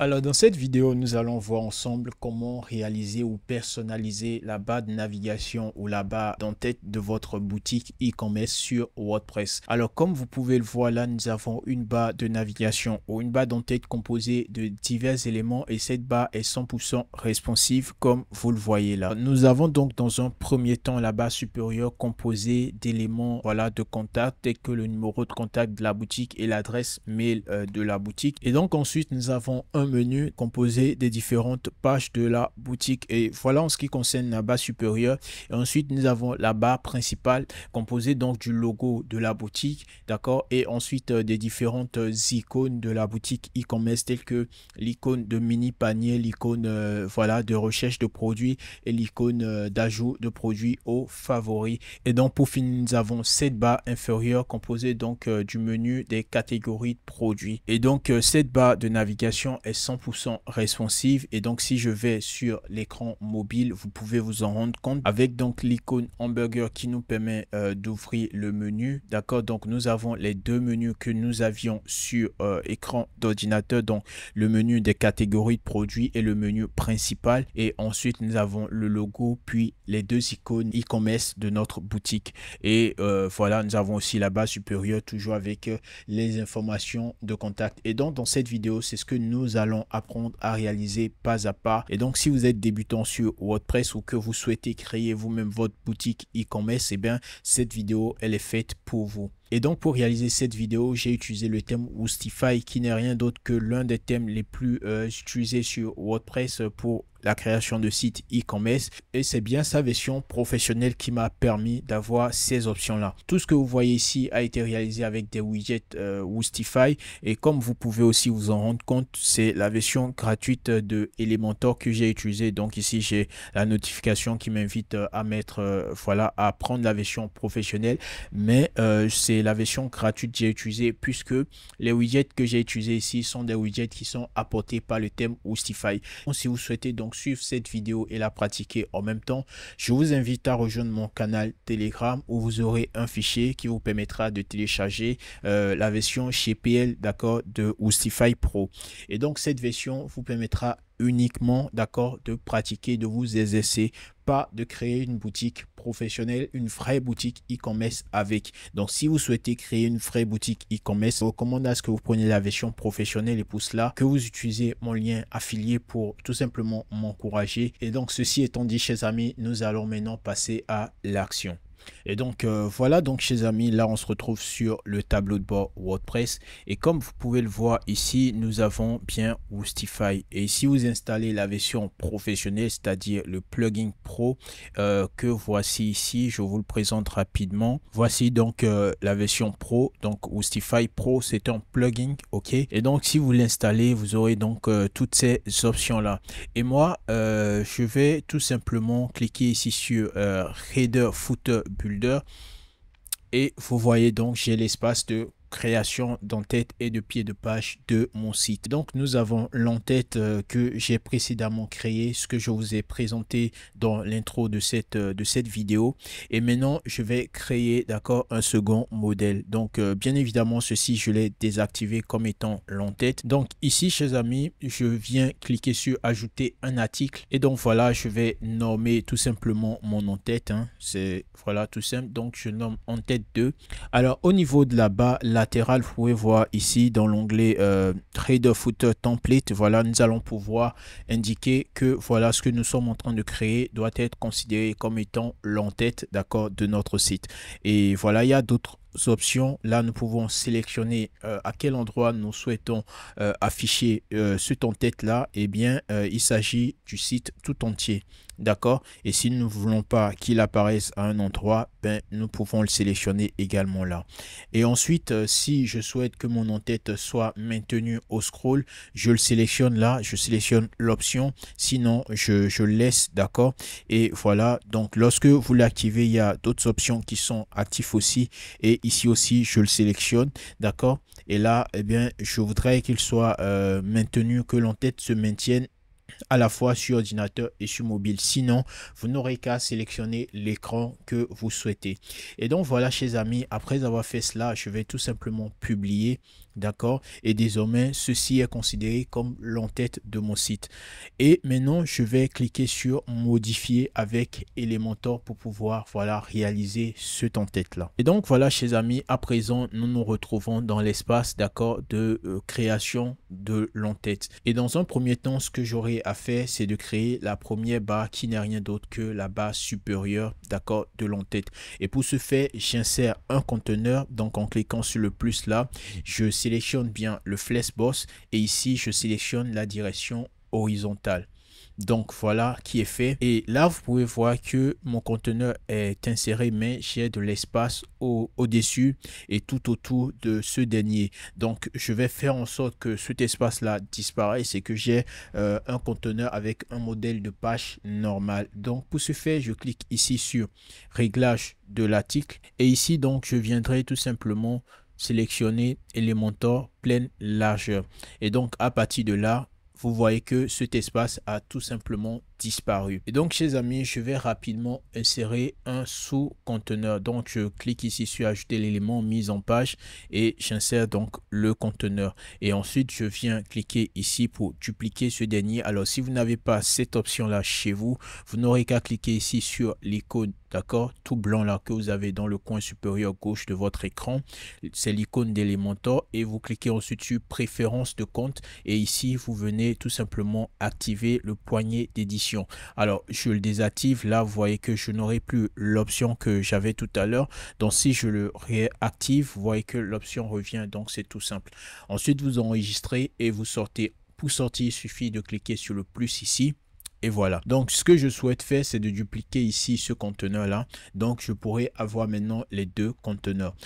Alors dans cette vidéo, nous allons voir ensemble comment réaliser ou personnaliser la barre de navigation ou la barre d'en-tête de votre boutique e-commerce sur WordPress. Alors comme vous pouvez le voir là, nous avons une barre de navigation ou une barre d'en-tête composée de divers éléments et cette barre est 100% responsive comme vous le voyez là. Nous avons donc dans un premier temps la barre supérieure composée d'éléments de contact tels que le numéro de contact de la boutique et l'adresse mail de la boutique. Et donc ensuite nous avons un menu composé des différentes pages de la boutique et voilà en ce qui concerne la barre supérieure. Et ensuite nous avons la barre principale composée donc du logo de la boutique, d'accord, et ensuite des différentes icônes de la boutique e-commerce telles que l'icône de mini panier, l'icône de recherche de produits et l'icône d'ajout de produits aux favoris. Et donc pour finir nous avons cette barre inférieure composée donc du menu des catégories de produits. Et donc cette barre de navigation est 100% responsive et donc si je vais sur l'écran mobile, vous pouvez vous en rendre compte avec donc l'icône hamburger qui nous permet d'ouvrir le menu, d'accord. Donc nous avons les deux menus que nous avions sur écran d'ordinateur, donc le menu des catégories de produits et le menu principal, et ensuite nous avons le logo puis les deux icônes e-commerce de notre boutique. Et voilà, nous avons aussi la barre supérieure toujours avec les informations de contact. Et donc dans cette vidéo, c'est ce que nous allons apprendre à réaliser pas à pas. Et donc si vous êtes débutant sur WordPress ou que vous souhaitez créer vous-même votre boutique e-commerce, et bien cette vidéo elle est faite pour vous. Et donc pour réaliser cette vidéo, j'ai utilisé le thème Woostify qui n'est rien d'autre que l'un des thèmes les plus utilisés sur WordPress pour la création de sites e-commerce, et c'est bien sa version professionnelle qui m'a permis d'avoir ces options là. Tout ce que vous voyez ici a été réalisé avec des widgets Woostify, et comme vous pouvez aussi vous en rendre compte, c'est la version gratuite de Elementor que j'ai utilisé. Donc ici j'ai la notification qui m'invite à mettre à prendre la version professionnelle, mais c'est la version gratuite que j'ai utilisée puisque les widgets que j'ai utilisés ici sont des widgets qui sont apportés par le thème Woostify. Donc, si vous souhaitez donc suivre cette vidéo et la pratiquer en même temps, je vous invite à rejoindre mon canal Telegram où vous aurez un fichier qui vous permettra de télécharger la version chez PL, d'accord, de Woostify Pro. Et donc cette version vous permettra uniquement, d'accord, de pratiquer, de vous exercer, pas de créer une boutique professionnelle, une vraie boutique e-commerce avec. Donc si vous souhaitez créer une vraie boutique e-commerce, je vous recommande à ce que vous preniez la version professionnelle et pour cela que vous utilisez mon lien affilié pour tout simplement m'encourager. Et donc ceci étant dit, chers amis, nous allons maintenant passer à l'action. Et donc voilà, donc chers amis, là on se retrouve sur le tableau de bord WordPress et comme vous pouvez le voir ici, nous avons bien Woostify. Et si vous installez la version professionnelle, c'est-à-dire le plugin pro que voici ici, je vous le présente rapidement. Voici donc la version pro, donc Woostify Pro, c'est un plugin, ok. Et donc si vous l'installez, vous aurez donc toutes ces options là. Et moi je vais tout simplement cliquer ici sur Header Footer Builder et vous voyez donc j'ai l'espace de création d'en-tête et de pied de page de mon site. Donc nous avons l'en-tête que j'ai précédemment créé, ce que je vous ai présenté dans l'intro de cette vidéo, et maintenant je vais créer, d'accord, un second modèle. Donc bien évidemment ceci je l'ai désactivé comme étant l'en-tête. Donc ici chers amis, je viens cliquer sur ajouter un article et donc voilà, je vais nommer tout simplement mon en-tête, hein. C'est voilà tout simple, donc je nomme en-tête 2. Alors au niveau de la barre latérale, vous pouvez voir ici dans l'onglet Header Footer Template, voilà, nous allons pouvoir indiquer que voilà ce que nous sommes en train de créer doit être considéré comme étant l'en-tête, d'accord, de notre site. Et voilà, il y a d'autres options. Là nous pouvons sélectionner à quel endroit nous souhaitons afficher ce en-tête là. Et bien il s'agit du site tout entier, d'accord. Et si nous ne voulons pas qu'il apparaisse à un endroit, ben nous pouvons le sélectionner également là. Et ensuite si je souhaite que mon en-tête soit maintenu au scroll, je le sélectionne là, je sélectionne l'option, sinon je le laisse, d'accord. Et voilà, donc lorsque vous l'activez, il y a d'autres options qui sont actives aussi, et ici aussi je le sélectionne, d'accord. Et là eh bien je voudrais qu'il soit maintenu, que l'en-tête se maintienne à la fois sur ordinateur et sur mobile. Sinon, vous n'aurez qu'à sélectionner l'écran que vous souhaitez. Et donc voilà, chers amis, après avoir fait cela, je vais tout simplement publier. D'accord, et désormais ceci est considéré comme l'entête de mon site. Et maintenant je vais cliquer sur modifier avec Elementor pour pouvoir voilà réaliser cette entête là. Et donc voilà chers amis, à présent nous nous retrouvons dans l'espace d'accord de création de l'entête. Et dans un premier temps ce que j'aurai à faire c'est de créer la première barre qui n'est rien d'autre que la barre supérieure d'accord de l'entête. Et pour ce faire j'insère un conteneur, donc en cliquant sur le plus là je sélectionne bien le Flexbox et ici je sélectionne la direction horizontale. Donc voilà qui est fait, et là vous pouvez voir que mon conteneur est inséré mais j'ai de l'espace au-dessus et tout autour de ce dernier. Donc je vais faire en sorte que cet espace là disparaisse, c'est que j'ai un conteneur avec un modèle de page normal. Donc pour ce faire je clique ici sur réglage de l'article et ici donc je viendrai tout simplement sélectionner Elementor pleine largeur, et donc à partir de là vous voyez que cet espace a tout simplement disparu. Et donc chers amis, je vais rapidement insérer un sous-conteneur. Donc je clique ici sur ajouter l'élément mise en page et j'insère donc le conteneur, et ensuite je viens cliquer ici pour dupliquer ce dernier. Alors si vous n'avez pas cette option là chez vous, vous n'aurez qu'à cliquer ici sur l'icône d'accord tout blanc là que vous avez dans le coin supérieur gauche de votre écran, c'est l'icône d'Elementor, et vous cliquez ensuite sur préférences de compte et ici vous venez tout simplement activer le poignet d'édition. Alors je le désactive, là vous voyez que je n'aurai plus l'option que j'avais tout à l'heure, donc si je le réactive vous voyez que l'option revient, donc c'est tout simple. Ensuite vous enregistrez et vous sortez. Pour sortir il suffit de cliquer sur le plus ici. Et voilà, donc ce que je souhaite faire c'est de dupliquer ici ce conteneur là, donc je pourrais avoir maintenant les deux conteneurs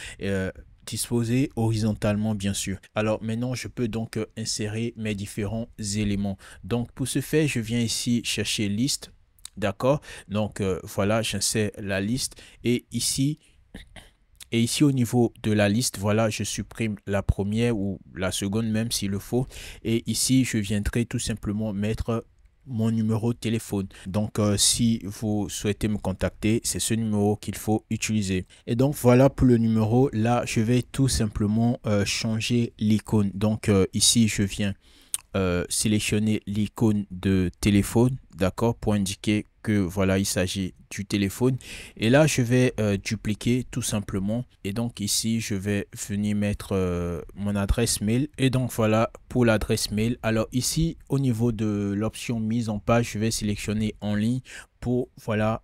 disposés horizontalement bien sûr. Alors maintenant je peux donc insérer mes différents éléments. Donc pour ce faire je viens ici chercher liste, d'accord, donc voilà j'insère la liste et ici au niveau de la liste, voilà, je supprime la première ou la seconde même s'il le faut, et ici je viendrai tout simplement mettre mon numéro de téléphone. Donc si vous souhaitez me contacter, c'est ce numéro qu'il faut utiliser. Et donc voilà pour le numéro. Là je vais tout simplement changer l'icône. Donc ici je viens sélectionner l'icône de téléphone, d'accord, pour indiquer que voilà il s'agit du téléphone, et là je vais dupliquer tout simplement, et donc ici je vais venir mettre mon adresse mail, et donc voilà pour l'adresse mail. Alors ici au niveau de l'option mise en page je vais sélectionner en ligne pour voilà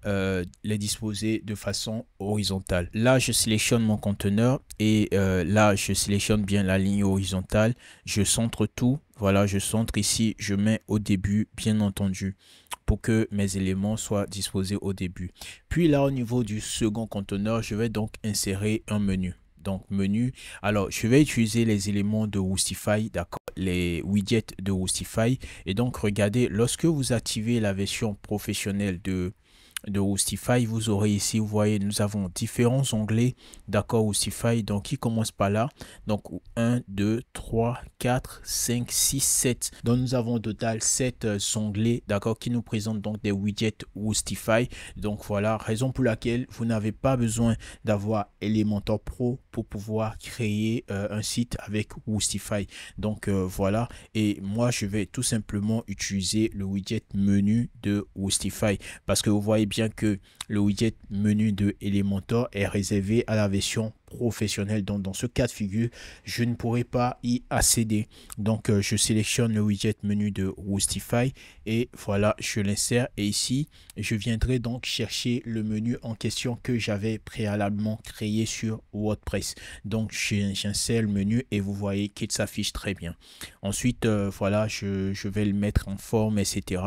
les disposer de façon horizontale. Là je sélectionne mon conteneur et là je sélectionne bien la ligne horizontale, je centre tout, voilà je centre ici, je mets au début bien entendu pour que mes éléments soient disposés au début. Puis là au niveau du second conteneur je vais donc insérer un menu. Donc menu, alors je vais utiliser les éléments de Woostify, d'accord, les widgets de Woostify. Et donc regardez, lorsque vous activez la version professionnelle de Woostify, vous aurez ici, vous voyez, nous avons différents onglets, d'accord, Woostify, donc qui commence par là, donc 1, 2, 3, 4, 5, 6, 7, donc nous avons au total 7 onglets, d'accord, qui nous présentent donc des widgets Woostify. Donc voilà, raison pour laquelle vous n'avez pas besoin d'avoir Elementor Pro pour pouvoir créer un site avec Woostify. Donc voilà, et moi je vais tout simplement utiliser le widget menu de Woostify, parce que vous voyez bien que le widget menu de Elementor est réservé à la version professionnelle. Donc dans ce cas de figure je ne pourrai pas y accéder. Donc je sélectionne le widget menu de Woostify et voilà je l'insère, et ici je viendrai donc chercher le menu en question que j'avais préalablement créé sur WordPress. Donc j'insère le menu et vous voyez qu'il s'affiche très bien. Ensuite voilà je vais le mettre en forme etc.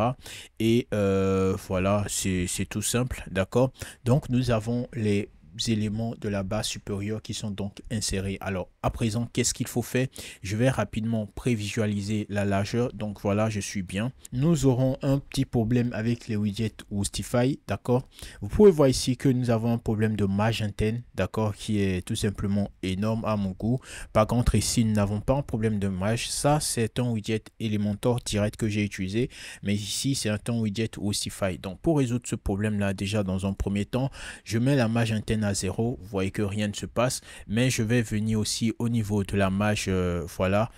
Et voilà c'est tout simple, d'accord. Donc nous avons les éléments de la barre supérieure qui sont donc insérés. Alors à présent qu'est-ce qu'il faut faire? Je vais rapidement prévisualiser la largeur. Donc voilà je suis bien. Nous aurons un petit problème avec les widgets Woostify, d'accord. Vous pouvez voir ici que nous avons un problème de marge interne, d'accord, qui est tout simplement énorme à mon goût. Par contre ici nous n'avons pas un problème de marge, ça c'est un widget Elementor direct que j'ai utilisé, mais ici c'est un widget Woostify. Donc pour résoudre ce problème là, déjà dans un premier temps je mets la marge interne à 0. Vous voyez que rien ne se passe, mais je vais venir aussi au niveau de la marge, voilà,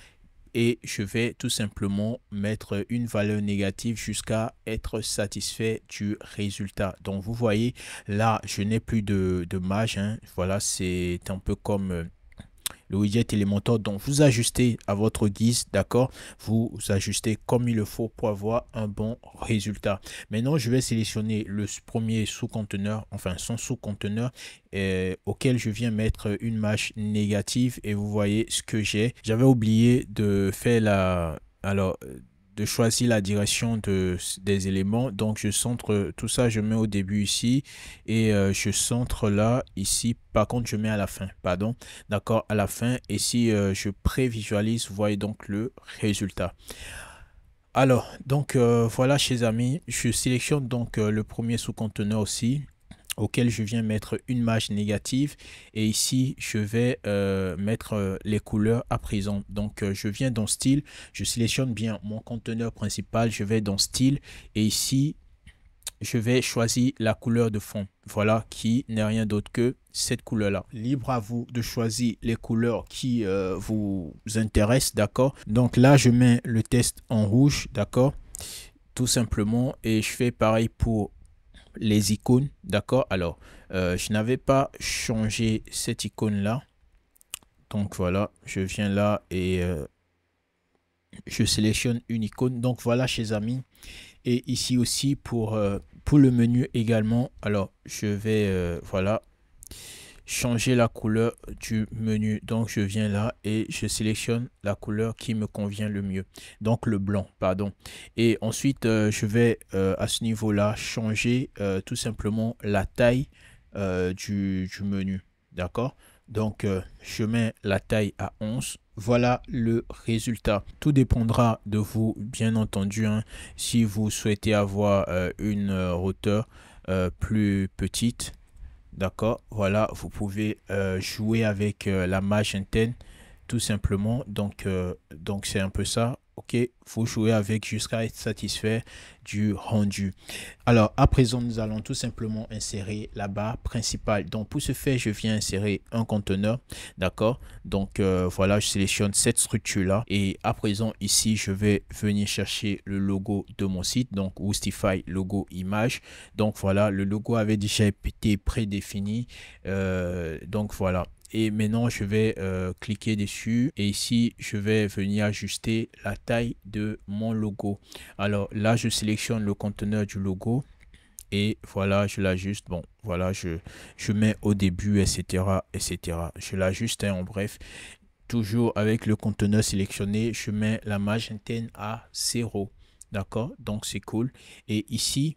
et je vais tout simplement mettre une valeur négative jusqu'à être satisfait du résultat. Donc vous voyez là, je n'ai plus de marge, hein. Voilà, c'est un peu comme le widget Elementor. Donc vous ajustez à votre guise, d'accord, vous ajustez comme il le faut pour avoir un bon résultat. Maintenant je vais sélectionner le premier sous-conteneur, enfin son sous-conteneur, auquel je viens mettre une marge négative, et vous voyez ce que j'ai. J'avais oublié de faire de choisir la direction des éléments. Donc je centre tout ça, je mets au début ici, et je centre là, ici. Par contre je mets à la fin, pardon, d'accord, à la fin. Et si je prévisualise, vous voyez donc le résultat. Alors donc voilà, chers amis, je sélectionne donc le premier sous-conteneur aussi, auquel je viens mettre une marge négative, et ici je vais mettre les couleurs à présent. Donc je viens dans style, je sélectionne bien mon conteneur principal, je vais dans style, et ici je vais choisir la couleur de fond, voilà, qui n'est rien d'autre que cette couleur là. Libre à vous de choisir les couleurs qui vous intéressent, d'accord. Donc là je mets le test en rouge, d'accord, tout simplement, et je fais pareil pour les icônes, d'accord. Alors je n'avais pas changé cette icône là, donc voilà, je viens là et je sélectionne une icône. Donc voilà, chers amis, et ici aussi pour le menu également. Alors je vais voilà, changer la couleur du menu. Donc je viens là et je sélectionne la couleur qui me convient le mieux, donc le blanc, pardon. Et ensuite je vais à ce niveau là changer tout simplement la taille du menu, d'accord. Donc je mets la taille à 11. Voilà le résultat. Tout dépendra de vous, bien entendu, hein. Si vous souhaitez avoir une hauteur plus petite, d'accord, voilà, vous pouvez jouer avec la marge interne, tout simplement. Donc c'est un peu ça. Ok, faut jouer avec jusqu'à être satisfait du rendu. Alors à présent nous allons tout simplement insérer la barre principale. Donc pour ce faire je viens insérer un conteneur, d'accord. Donc voilà, je sélectionne cette structure là, et à présent ici je vais venir chercher le logo de mon site, donc Woostify logo image. Donc voilà, le logo avait déjà été prédéfini, donc voilà. Et maintenant je vais cliquer dessus, et ici je vais venir ajuster la taille de mon logo. Alors là je sélectionne le conteneur du logo, et voilà, je l'ajuste. Bon voilà, je mets au début, etc., etc. Je l'ajuste, hein, en bref, toujours avec le conteneur sélectionné. Je mets la marge interne à 0, d'accord, donc c'est cool. Et ici,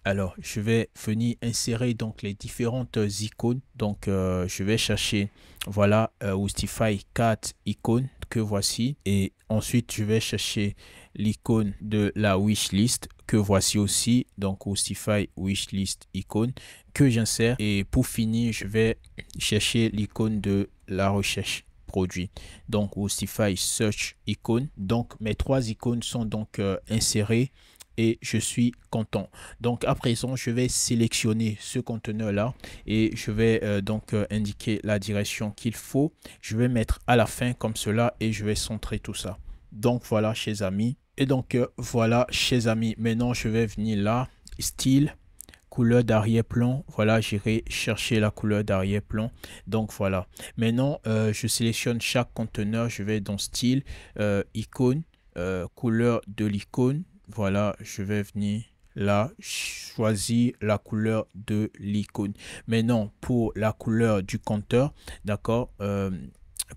alors je vais venir insérer donc les différentes icônes. Donc je vais chercher, voilà, Woostify 4 icônes que voici, et ensuite je vais chercher l'icône de la wishlist que voici aussi, donc Woostify wishlist icône que j'insère. Et pour finir je vais chercher l'icône de la recherche produit, donc Woostify search icône. Donc mes trois icônes sont donc insérées, et je suis content. Donc à présent je vais sélectionner ce conteneur là, et je vais donc indiquer la direction qu'il faut. Je vais mettre à la fin comme cela, et je vais centrer tout ça. Donc voilà, chers amis, et donc voilà, chers amis, maintenant je vais venir là, style, couleur d'arrière-plan. Voilà, j'irai chercher la couleur d'arrière-plan. Donc voilà, maintenant je sélectionne chaque conteneur. Je vais dans style, icône, couleur de l'icône. Voilà, je vais venir là, choisir la couleur de l'icône. Maintenant pour la couleur du compteur, d'accord,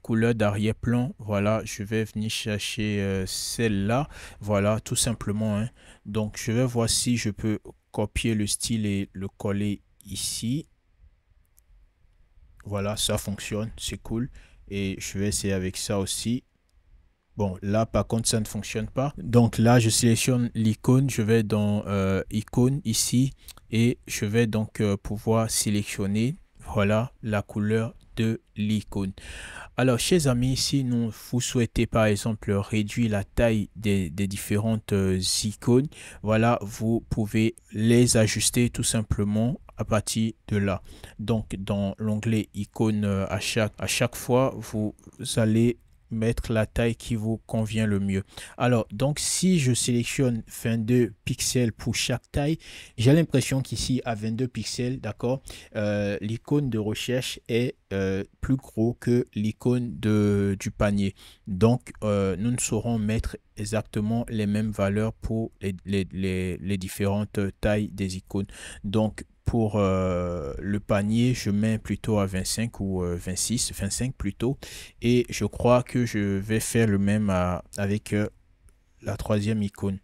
couleur d'arrière-plan, voilà, je vais venir chercher celle-là, voilà, tout simplement, hein. Donc je vais voir si je peux copier le style et le coller ici. Voilà, ça fonctionne, c'est cool. Et je vais essayer avec ça aussi. Bon, là, par contre, ça ne fonctionne pas. Donc là, je sélectionne l'icône. Je vais dans icône ici, et je vais donc pouvoir sélectionner, voilà, la couleur de l'icône. Alors, chers amis, si vous souhaitez par exemple réduire la taille des différentes icônes, voilà, vous pouvez les ajuster tout simplement à partir de là. Donc dans l'onglet icône, à chaque fois, vous allez mettre la taille qui vous convient le mieux. Alors, donc, si je sélectionne 22 pixels pour chaque taille, j'ai l'impression qu'ici, à 22 pixels, d'accord, l'icône de recherche est plus gros que l'icône du panier. Donc, nous ne saurons mettre exactement les mêmes valeurs pour les différentes tailles des icônes. Donc, pour le panier, je mets plutôt à 25 ou 25 plutôt. Et je crois que je vais faire le même avec la troisième icône.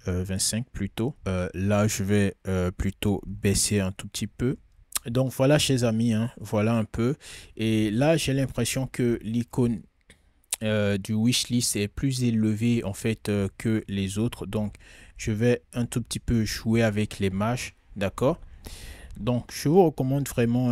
25 plutôt. Là, je vais plutôt baisser un tout petit peu. Donc voilà, chers amis, hein, voilà un peu. Et là, j'ai l'impression que l'icône du wishlist est plus élevée en fait que les autres. Donc, je vais un tout petit peu jouer avec les marges. D'accord. Donc, je vous recommande vraiment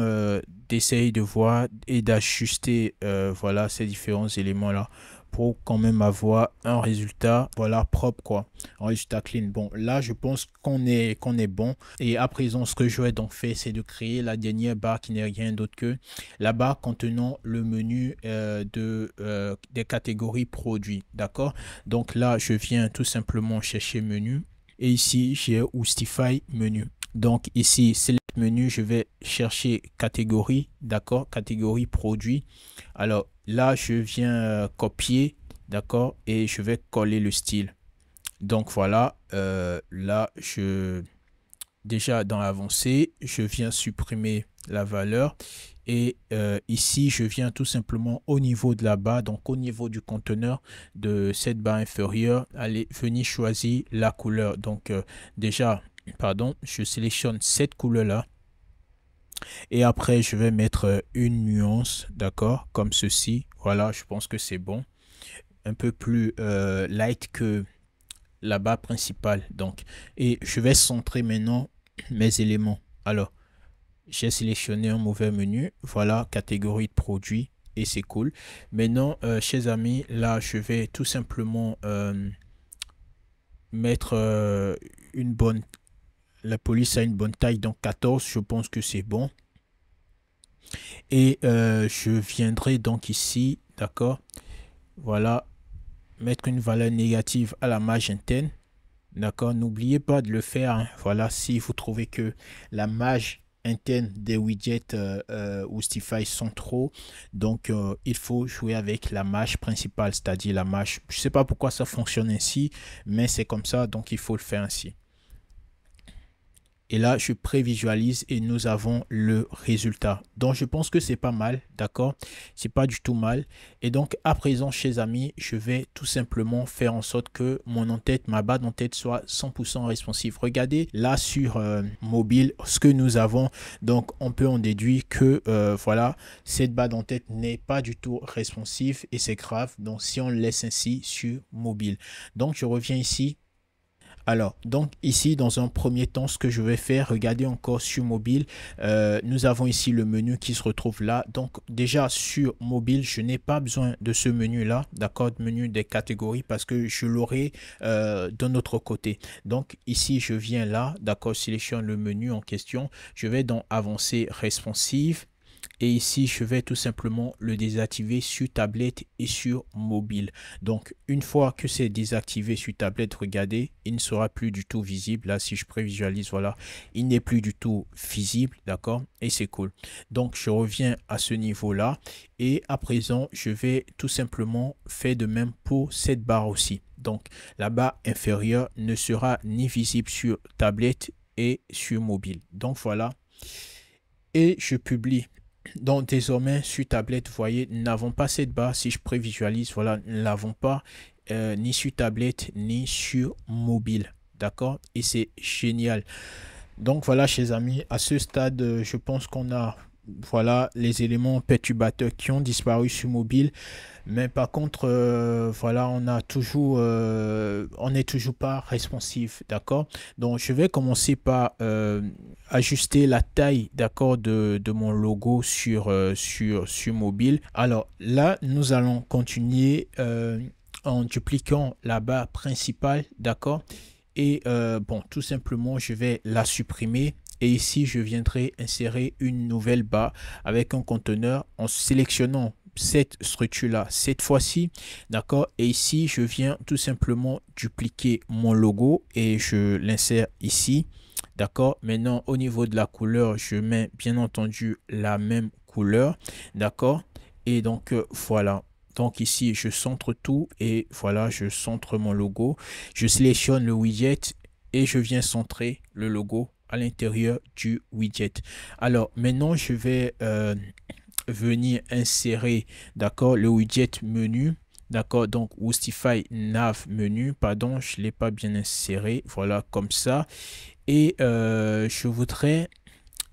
d'essayer de voir et d'ajuster voilà, ces différents éléments-là pour quand même avoir un résultat voilà, propre, quoi. Un résultat clean. Bon, là, je pense qu'on est bon. Et à présent, ce que je vais donc faire, c'est de créer la dernière barre qui n'est rien d'autre que la barre contenant le menu des catégories produits. D'accord. Donc là, je viens tout simplement chercher menu. Et ici, j'ai Woostify menu. Donc ici, select menu, je vais chercher catégorie, d'accord, catégorie produit. Alors là, je viens copier, d'accord, et je vais coller le style. Donc voilà, là, déjà dans l'avancée, je viens supprimer la valeur. Et ici, je viens tout simplement au niveau de la barre, donc au niveau du conteneur de cette barre inférieure, allez, venir choisir la couleur. Donc déjà, pardon, je sélectionne cette couleur-là. Et après, je vais mettre une nuance, d'accord, comme ceci. Voilà, je pense que c'est bon. Un peu plus light que la barre principale. Donc, et je vais centrer maintenant mes éléments. Alors, j'ai sélectionné un mauvais menu. Voilà, catégorie de produits. Et c'est cool. Maintenant, chers amis, là, je vais tout simplement mettre une bonne... La police a une bonne taille, donc 14, je pense que c'est bon. Et je viendrai donc ici, d'accord, voilà, mettre une valeur négative à la marge interne. D'accord, n'oubliez pas de le faire, hein. Voilà, si vous trouvez que la marge interne des widgets Woostify sont trop, donc il faut jouer avec la marge principale, c'est-à-dire la marge. Je ne sais pas pourquoi ça fonctionne ainsi, mais c'est comme ça, donc il faut le faire ainsi. Et là, je prévisualise et nous avons le résultat. Donc, je pense que c'est pas mal, d'accord? C'est pas du tout mal. Et donc, à présent, chers amis, je vais tout simplement faire en sorte que mon en-tête, ma barre d'en-tête soit 100% responsive. Regardez là sur mobile ce que nous avons. Donc, on peut en déduire que voilà, cette barre d'en-tête n'est pas du tout responsive et c'est grave. Donc, si on le laisse ainsi sur mobile. Donc, je reviens ici. Alors, donc ici, dans un premier temps, ce que je vais faire, regardez encore sur mobile, nous avons ici le menu qui se retrouve là. Donc déjà sur mobile, je n'ai pas besoin de ce menu-là, d'accord, menu des catégories, parce que je l'aurai d'un autre côté. Donc ici, je viens là, d'accord, sélectionne le menu en question. Je vais dans Avancer responsive. Et ici, je vais tout simplement le désactiver sur tablette et sur mobile. Donc, une fois que c'est désactivé sur tablette, regardez, il ne sera plus du tout visible. Là, si je prévisualise, voilà, il n'est plus du tout visible, d'accord? Et c'est cool. Donc, je reviens à ce niveau-là. Et à présent, je vais tout simplement faire de même pour cette barre aussi. Donc, la barre inférieure ne sera ni visible sur tablette et sur mobile. Donc, voilà. Et je publie. Donc désormais sur tablette, vous voyez, nous n'avons pas cette barre. Si je prévisualise, voilà, nous ne l'avons pas ni sur tablette ni sur mobile. D'accord? Et c'est génial. Donc voilà, chers amis, à ce stade, je pense qu'on a voilà les éléments perturbateurs qui ont disparu sur mobile. Mais par contre, voilà, on n'est toujours pas responsif, d'accord? Donc, je vais commencer par ajuster la taille, d'accord, de mon logo sur mobile. Alors là, nous allons continuer en dupliquant la barre principale, d'accord? Et bon, tout simplement, je vais la supprimer. et ici je viendrai insérer une nouvelle barre avec un conteneur en sélectionnant cette structure là cette fois-ci, d'accord. Et ici je viens tout simplement dupliquer mon logo et je l'insère ici, d'accord. Maintenant au niveau de la couleur, je mets bien entendu la même couleur, d'accord. Et donc voilà. Donc ici, je centre tout et voilà, je centre mon logo. Je sélectionne le widget et je viens centrer le logo à l'intérieur du widget. Alors maintenant, je vais venir insérer, d'accord, le widget menu. D'accord, donc Woostify Nav menu, pardon, je ne l'ai pas bien inséré. Voilà, comme ça. Et je voudrais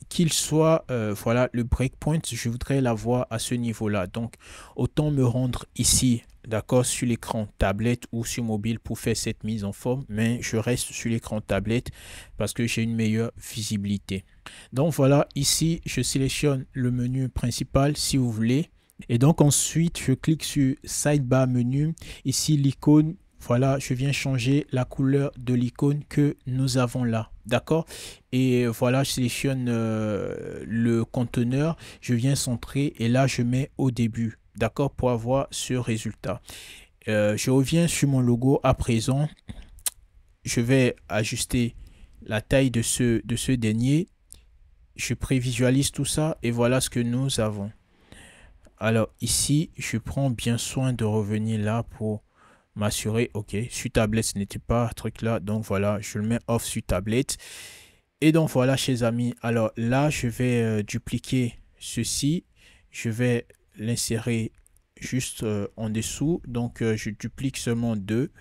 qu'il soit, voilà, le breakpoint, je voudrais l'avoir à ce niveau-là. Donc, autant me rendre ici, d'accord, sur l'écran tablette ou sur mobile pour faire cette mise en forme, mais je reste sur l'écran tablette parce que j'ai une meilleure visibilité. Donc, voilà, ici, je sélectionne le menu principal si vous voulez. Et donc, ensuite, je clique sur Sidebar menu. Ici, l'icône. Voilà, je viens changer la couleur de l'icône que nous avons là, d'accord. Et voilà, je sélectionne le conteneur, je viens centrer et là, je mets au début, d'accord, pour avoir ce résultat. Je reviens sur mon logo à présent. Je vais ajuster la taille de ce dernier. Je prévisualise tout ça et voilà ce que nous avons. Alors ici, je prends bien soin de revenir là pour m'assurer, ok, sur tablette, ce n'était pas un truc là, donc voilà, je le mets off sur tablette. Et donc voilà, chers amis, alors là, je vais dupliquer ceci, je vais l'insérer juste en dessous, donc je duplique seulement deux,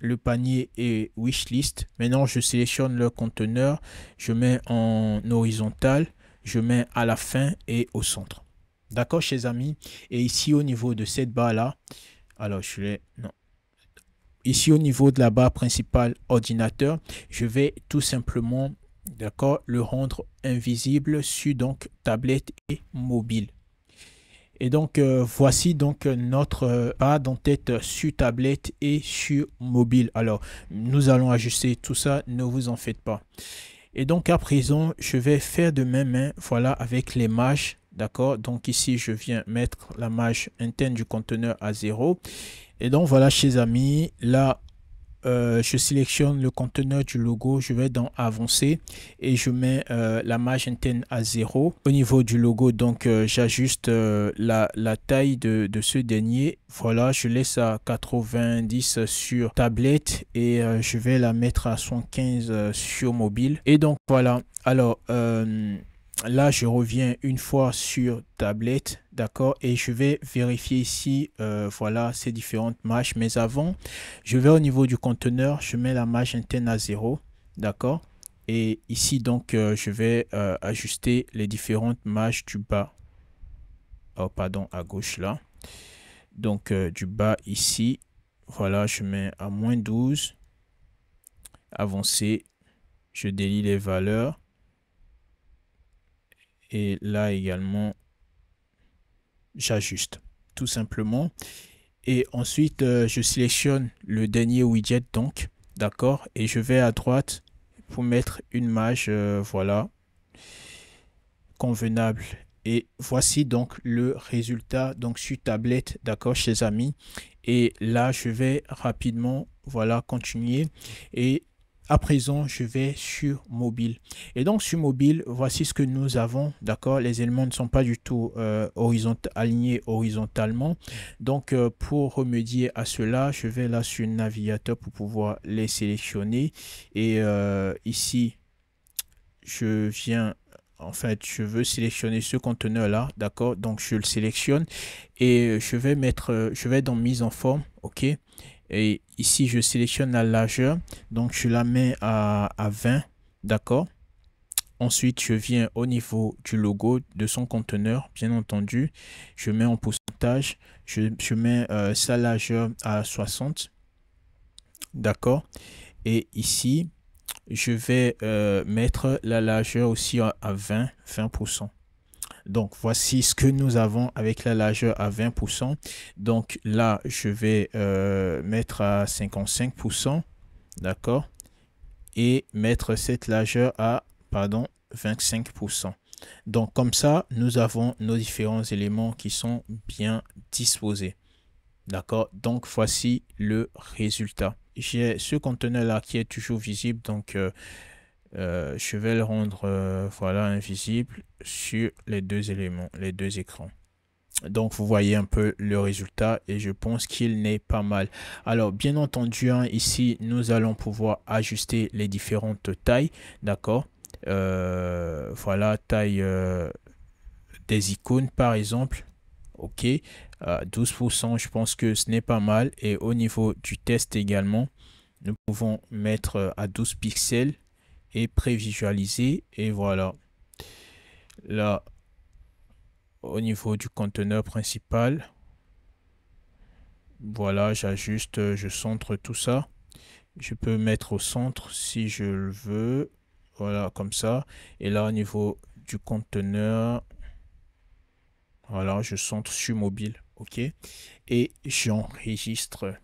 le panier et wishlist. Maintenant, je sélectionne le conteneur, je mets en horizontal, je mets à la fin et au centre. D'accord, chers amis, et ici au niveau de cette barre là, alors, ici, au niveau de la barre principale ordinateur, je vais tout simplement, d'accord, le rendre invisible sur donc tablette et mobile. Et donc, voici donc notre barre d'en-tête sur tablette et sur mobile. Alors, nous allons ajuster tout ça, ne vous en faites pas. Et donc, à présent, je vais faire de même, voilà, avec les marges. D'accord, donc ici je viens mettre la marge interne du conteneur à 0. Et donc voilà, chers amis, là je sélectionne le conteneur du logo, je vais dans avancer et je mets la marge interne à 0. Au niveau du logo, donc j'ajuste la taille de ce dernier. Voilà, je laisse à 90 sur tablette et je vais la mettre à 75 sur mobile. Et donc voilà, alors là, je reviens une fois sur tablette, d'accord, et je vais vérifier ici, voilà, ces différentes marges. Mais avant, je vais au niveau du conteneur, je mets la marge interne à 0, d'accord. Et ici, donc, je vais ajuster les différentes marges du bas. Oh, pardon, à gauche là. Donc, du bas ici, voilà, je mets à moins 12. Avancer, je délie les valeurs. Et là également, j'ajuste tout simplement. Et ensuite, je sélectionne le dernier widget, donc, d'accord. Et je vais à droite pour mettre une marge, voilà, convenable. Et voici donc le résultat donc sur tablette, d'accord, chers amis. Et là, je vais rapidement, voilà, continuer. Et à présent, je vais sur mobile. Et donc, sur mobile, voici ce que nous avons. D'accord, les éléments ne sont pas du tout alignés horizontalement. Donc, pour remédier à cela, je vais là sur le navigateur pour pouvoir les sélectionner. Et ici, je viens, en fait, je veux sélectionner ce conteneur-là. D'accord, donc je le sélectionne et je vais dans mise en forme. OK. Et ici, je sélectionne la largeur. Donc, je la mets à 20. D'accord. Ensuite, je viens au niveau du logo de son conteneur. Bien entendu, je mets en pourcentage. Je mets sa largeur à 60. D'accord. Et ici, je vais mettre la largeur aussi à 20%. Donc, voici ce que nous avons avec la largeur à 20%. Donc, là, je vais mettre à 55%. D'accord. et mettre cette largeur à, pardon, 25%. Donc comme ça, nous avons nos différents éléments qui sont bien disposés. D'accord, donc voici le résultat. J'ai ce conteneur là qui est toujours visible, donc je vais le rendre voilà, invisible sur les deux éléments, les deux écrans. Donc vous voyez un peu le résultat et je pense qu'il n'est pas mal. Alors bien entendu, hein, ici nous allons pouvoir ajuster les différentes tailles, d'accord. Voilà, taille des icônes par exemple. Ok, 12%, je pense que ce n'est pas mal. Et au niveau du test également, nous pouvons mettre à 12 pixels et prévisualiser. Et voilà, là, au niveau du conteneur principal, voilà, j'ajuste, je centre tout ça. Je peux mettre au centre si je le veux. Voilà, comme ça. Et là, au niveau du conteneur, voilà, je centre sur mobile. OK. Et j'enregistre.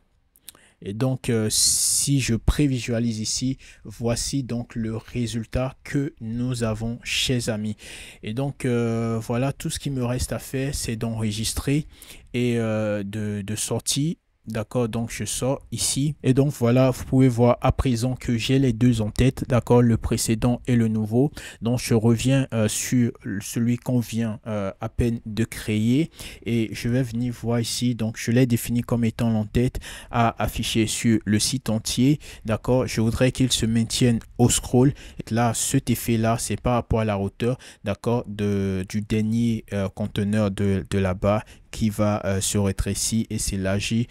Et donc, si je prévisualise ici, voici donc le résultat que nous avons, chers amis. Et donc, voilà, tout ce qui me reste à faire, c'est d'enregistrer et de sortir. D'accord, donc je sors ici. Et donc voilà, vous pouvez voir à présent que j'ai les deux en tête, d'accord, le précédent et le nouveau. Donc je reviens sur celui qu'on vient à peine de créer. Et je vais venir voir ici, donc je l'ai défini comme étant l'entête à afficher sur le site entier. D'accord, je voudrais qu'il se maintienne au scroll. Et là, cet effet-là, c'est par rapport à la hauteur, d'accord, du dernier conteneur de là-bas qui va se rétrécir et s'élargir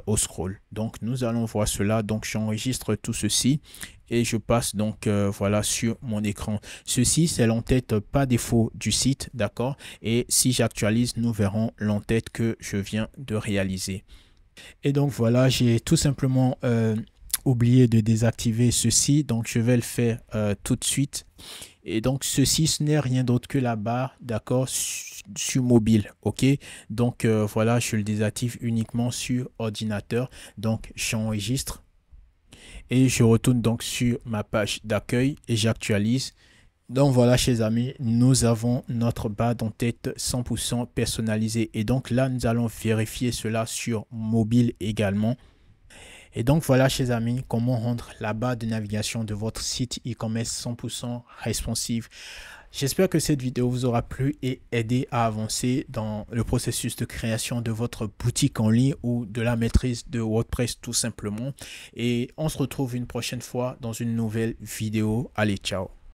au scroll. Donc nous allons voir cela. Donc j'enregistre tout ceci et je passe donc voilà sur mon écran. Ceci c'est l'entête par défaut du site, d'accord, et si j'actualise, nous verrons l'entête que je viens de réaliser. Et donc voilà, j'ai tout simplement oublié de désactiver ceci, donc je vais le faire tout de suite. Et donc ceci, ce n'est rien d'autre que la barre, d'accord, sur mobile. OK, donc voilà, je le désactive uniquement sur ordinateur. Donc j'enregistre et je retourne donc sur ma page d'accueil et j'actualise. Donc voilà, chers amis, nous avons notre barre d'entête 100% personnalisée. Et donc là, nous allons vérifier cela sur mobile également. Et donc voilà, chers amis, comment rendre la barre de navigation de votre site e-commerce 100% responsive. J'espère que cette vidéo vous aura plu et aidé à avancer dans le processus de création de votre boutique en ligne ou de la maîtrise de WordPress tout simplement. Et on se retrouve une prochaine fois dans une nouvelle vidéo. Allez, ciao!